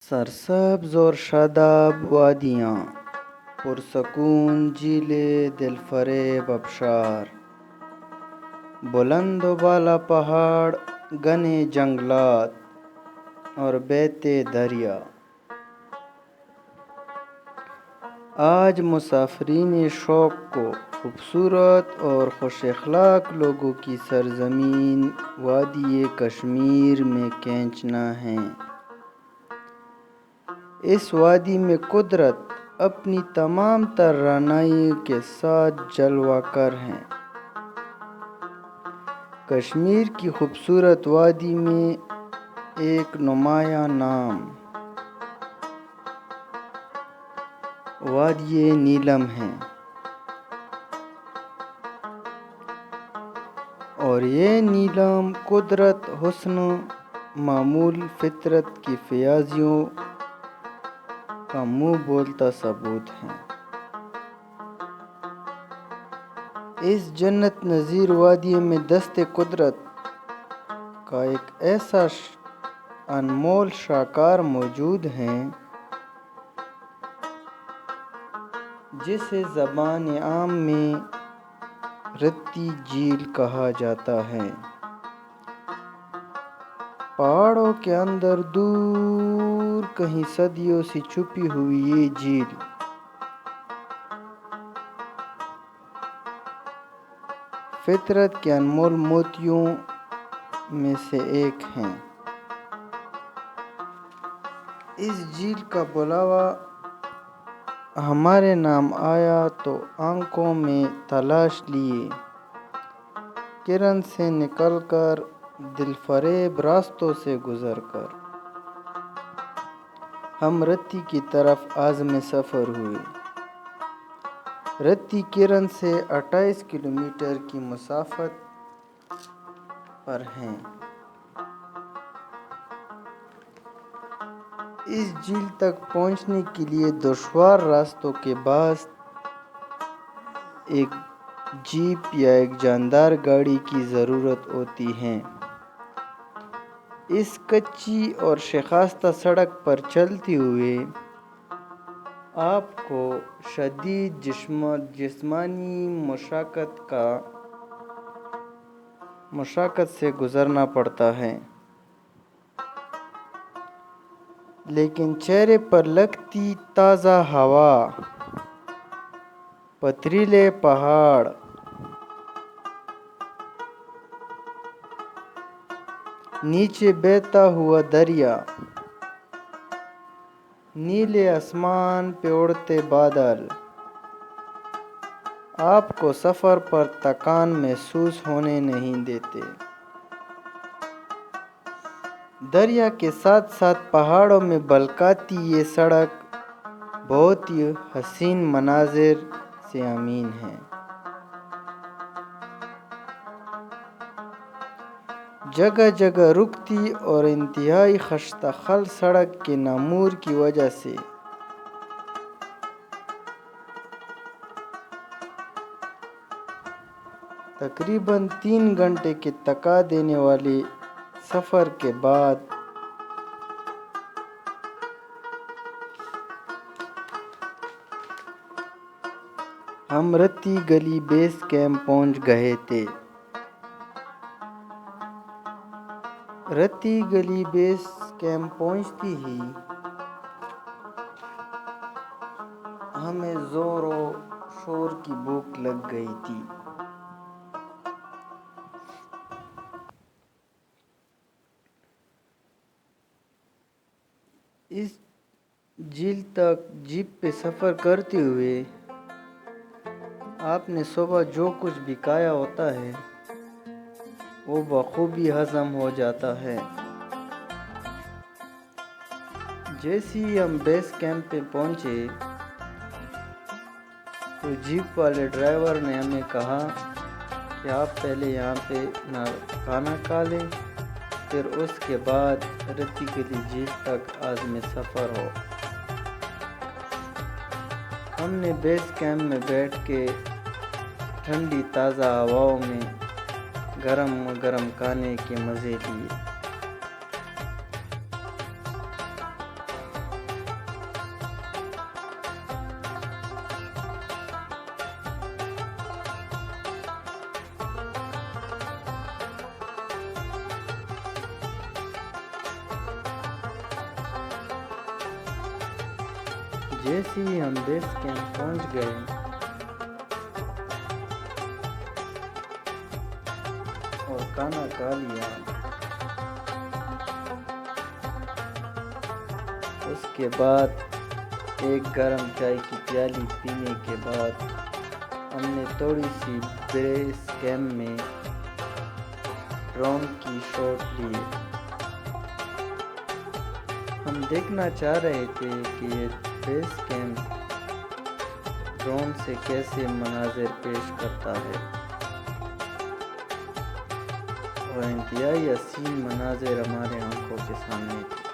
سرسبز اور شاداب وادیاں، پرسکون جھیلے دل فریب آبشار، بلند و بالا پہاڑ، گھنے جنگلات اور بہتے دریا۔ آج مسافرین شوق کو خوبصورت اور خوش اخلاق لوگوں کی سرزمین وادی کشمیر میں کھینچنا ہے۔ اس وادی میں قدرت اپنی تمام تر رعنائی کے ساتھ جلوہ گر ہے۔ کشمیر کی خوبصورت وادی میں ایک نمایاں نام وادی نیلم ہے، اور یہ نیلم قدرت، حسن، معمول فطرت کی فیاضیوں کا منہ بولتا ثبوت ہے۔ اس جنت نظیر وادی میں دست قدرت کا ایک ایسا انمول شاہکار موجود ہے جسے زبان عام میں رتی جھیل کہا جاتا ہے۔ پہاڑوں کے اندر دور کہیں صدیوں سے چھپی ہوئی یہ جھیل فطرت کے انمول موتیوں میں سے ایک ہے۔ اس جھیل کا بلاوا ہمارے نام آیا تو آنکھوں میں تلاش لیے کرن سے نکل کر، دل فریب راستوں سے گزر کر، ہم رتی کی طرف عازم سفر ہوئے۔ رتی کرن سے 28 کلومیٹر کی مسافت پر ہے۔ اس جھیل تک پہنچنے کے لیے دشوار راستوں کے باعث ایک جیپ یا ایک جاندار گاڑی کی ضرورت ہوتی ہے۔ اس کچی اور شکستہ سڑک پر چلتے ہوئے آپ کو شدید جسمانی مشقت سے گزرنا پڑتا ہے، لیکن چہرے پر لگتی تازہ ہوا، پتھریلے پہاڑ، نیچے بہتا ہوا دریا، نیلے آسمان پہ اڑتے بادل آپ کو سفر پر تھکان محسوس ہونے نہیں دیتے۔ دریا کے ساتھ ساتھ پہاڑوں میں بلکاتی یہ سڑک بہت ہی حسین مناظر سے امین ہے۔ جگہ جگہ رکتی اور انتہائی خستہ خال سڑک کے نامور کی وجہ سے تقریباً 3 گھنٹے کے تھکا دینے والے سفر کے بعد ہم رتی گلی بیس کیمپ پہنچ گئے تھے۔ رتی گلی بیس کیمپ پہنچتے ہی ہمیں زور و شور کی بھوک لگ گئی تھی۔ اس جھیل تک جیپ پہ سفر کرتے ہوئے آپ نے صبح جو کچھ بھی کھایا ہوتا ہے وہ بخوبی ہضم ہو جاتا ہے۔ جیسے ہی ہم بیس کیمپ پہ پہنچے تو جیپ والے ڈرائیور نے ہمیں کہا کہ آپ پہلے یہاں پہ کھانا کھا لیں، پھر اس کے بعد رتی گلی جھیل تک عازم سفر ہو۔ ہم نے بیس کیمپ میں بیٹھ کے ٹھنڈی تازہ ہواؤں میں گرم گرم کھانے کے مزے لیے۔ جیسے ہی ہم بیس کیمپ پہنچ گئے اور کھانا کھا لیا، اس کے بعد ایک گرم چائے کی پیالی پینے کے بعد ہم نے تھوڑی سی بیس کیمپ میں ڈرون کی شاٹ لی۔ ہم دیکھنا چاہ رہے تھے کہ یہ بیس کیمپ ڈرون سے کیسے مناظر پیش کرتا ہے، اور انتہائی حسین مناظر ہمارے آنکھوں کے سامنے تھے۔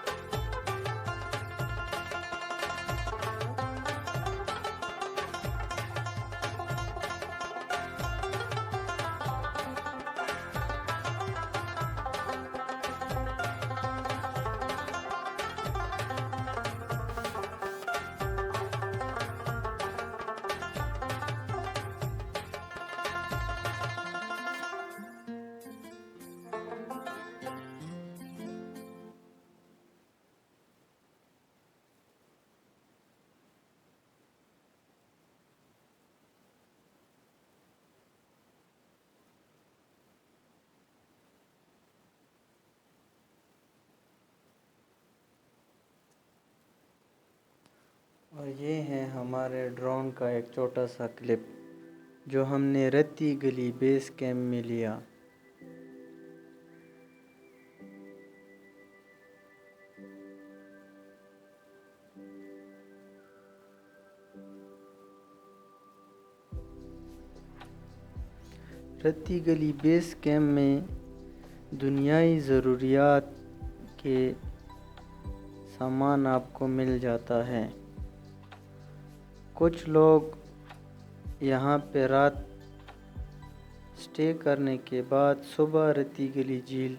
اور یہ ہے ہمارے ڈرون کا ایک چھوٹا سا کلپ جو ہم نے رتی گلی بیس کیمپ میں لیا۔ رتی گلی بیس کیمپ میں دنیائی ضروریات کے سامان آپ کو مل جاتا ہے۔ کچھ لوگ یہاں پہ رات سٹے کرنے کے بعد صبح رتی گلی جھیل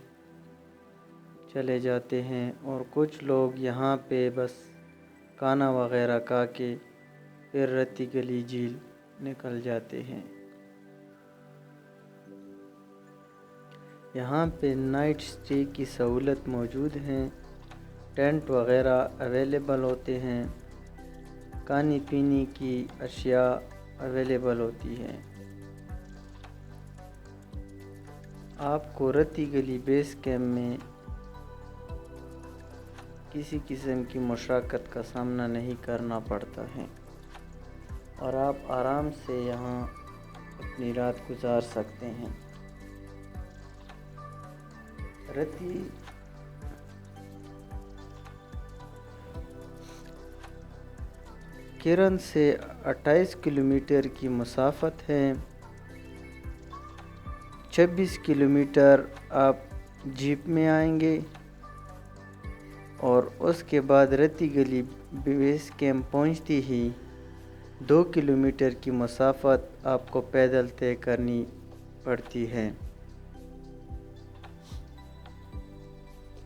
چلے جاتے ہیں، اور کچھ لوگ یہاں پہ بس کھانا وغیرہ کھا کے پھر رتی گلی جھیل نکل جاتے ہیں۔ یہاں پہ نائٹ سٹے کی سہولت موجود ہے، ٹینٹ وغیرہ اویلیبل ہوتے ہیں، کھانے پینے کی اشیاء اویلیبل ہوتی ہے۔ آپ کو رتی گلی بیس کیمپ میں کسی قسم کی مشقت کا سامنا نہیں کرنا پڑتا ہے، اور آپ آرام سے یہاں اپنی رات گزار سکتے ہیں۔ رتی کرن سے 28 کلومیٹر کی مسافت ہے۔ 26 کلومیٹر آپ جیپ میں آئیں گے، اور اس کے بعد رتی گلی بیس کیمپ پہنچتی ہی 2 کلومیٹر کی مسافت آپ کو پیدل طے کرنی پڑتی ہے،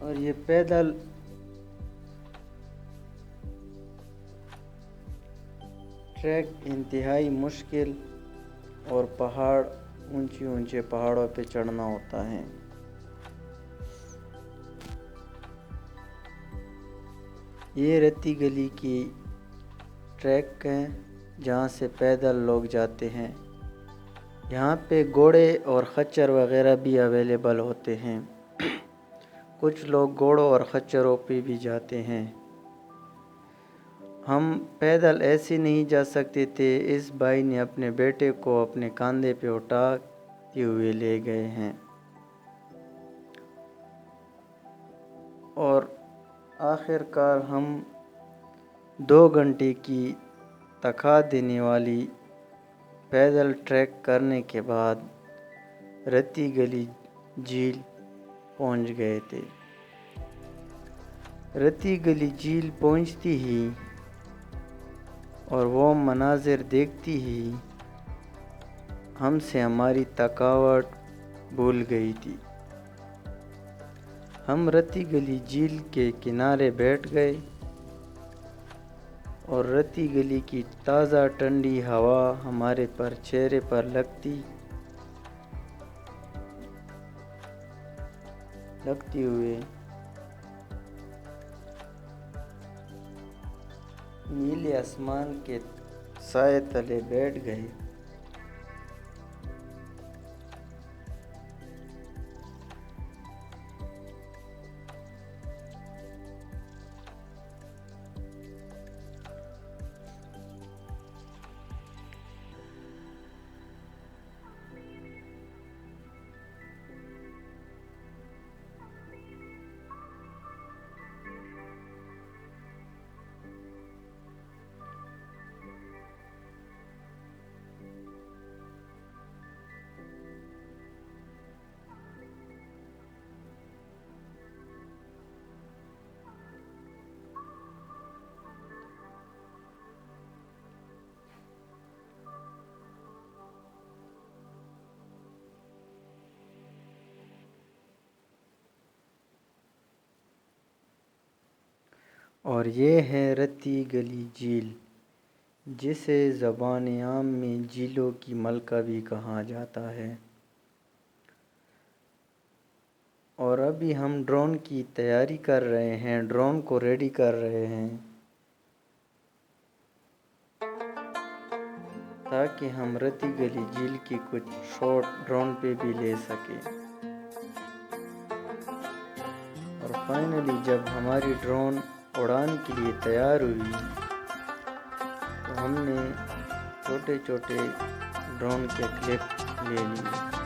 اور یہ پیدل ٹریک انتہائی مشکل اور اونچے پہاڑوں پہ چڑھنا ہوتا ہے۔ یہ رتی گلی کی ٹریک ہے جہاں سے پیدل لوگ جاتے ہیں۔ یہاں پہ گھوڑے اور خچر وغیرہ بھی اویلیبل ہوتے ہیں، کچھ لوگ گھوڑوں اور خچروں پہ بھی جاتے ہیں۔ ہم پیدل ایسے نہیں جا سکتے تھے، اس بھائی نے اپنے بیٹے کو اپنے کاندھے پہ اٹھاتے ہوئے لے گئے ہیں، اور آخر کار ہم 2 گھنٹے کی تھکا دینے والی پیدل ٹریک کرنے کے بعد رتی گلی جھیل پہنچ گئے تھے۔ رتی گلی جھیل پہنچتی ہی اور وہ مناظر دیکھتی ہی ہم سے ہماری تھکاوٹ بھول گئی تھی۔ ہم رتی گلی جھیل کے کنارے بیٹھ گئے، اور رتی گلی کی تازہ ٹھنڈی ہوا ہمارے چہرے پر لگتی ہوئے نیلے آسمان کے سائے تلے بیٹھ گئے۔ اور یہ ہے رتی گلی جھیل، جسے زبان عام میں جھیلوں کی ملکہ بھی کہا جاتا ہے۔ اور ابھی ہم ڈرون کی تیاری کر رہے ہیں، ڈرون کو ریڈی کر رہے ہیں تاکہ ہم رتی گلی جھیل کی کچھ شاٹ ڈرون پہ بھی لے سکیں۔ اور فائنلی جب ہماری ڈرون اڑان کے لیے تیار ہوئی تو ہم نے چھوٹے چھوٹے ڈرون کے کلپ لے لیے۔